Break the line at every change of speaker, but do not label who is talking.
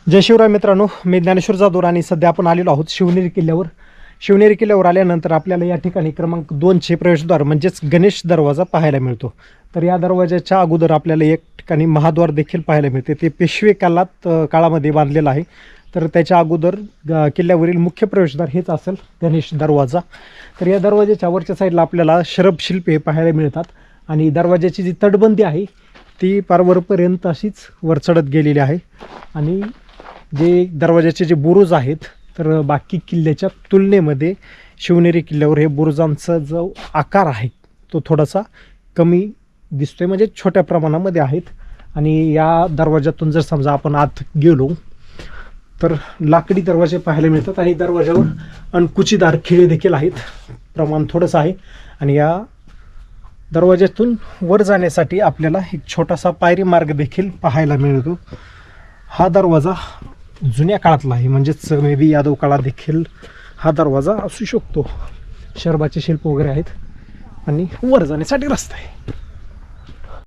जय शिवराय मित्रांनो, मी ज्ञानेश्वर जाधव आणि सध्या आपण आलेलो आहोत शिवनेरी किल्ल्यावर. शिवनेरी किल्ल्यावर आल्यानंतर आपल्याला या ठिकाणी क्रमांक 2चे प्रवेशद्वार म्हणजेच गणेश दरवाजा पाहायला मिळतो. तर या दरवाजाच्या अगोदर आपल्याला एक ठिकाणी महाद्वार देखील पाहायला मिळते. ते पेशवे काळामध्ये बांधलेलं आहे. तर त्याच्या अगोदर किल्ल्यावरील मुख्य प्रवेशद्वार हेच असेल गणेश दरवाजा. तर या दरवाजाच्या वरच्या साईडला आपल्याला शरभ शिल्पे पाहायला मिळतात आणि दरवाजाची जी तटबंदी आहे ती पार वरपर्यंत अशीच वर चढत गेलेली आहे. आणि जे दरवाजाचे जे बुरुज आहेत तर बाकी किल्ल्याच्या तुलनेमध्ये शिवनेरी किल्ल्यावर हे बुरुजांचा जो आकार आहे तो थोडासा कमी दिसतोय, म्हणजे छोट्या प्रमाणामध्ये आहेत. आणि या दरवाजातून जर समजा आपण आत गेलो तर लाकडी दरवाजे पाहायला मिळतात आणि दरवाजावर अणकुचीदार खिळे देखील आहेत, प्रमाण थोडंसं आहे. आणि या दरवाज्यातून वर जाण्यासाठी आपल्याला एक छोटासा पायरी मार्ग देखील पाहायला मिळतो. हा दरवाजा जुन्या काळातला आहे, म्हणजेच मे बी यादव काळात देखील हा दरवाजा असू शकतो. शरभाचे शिल्प वगैरे आहेत आणि वर जाण्यासाठी रस्ता आहे.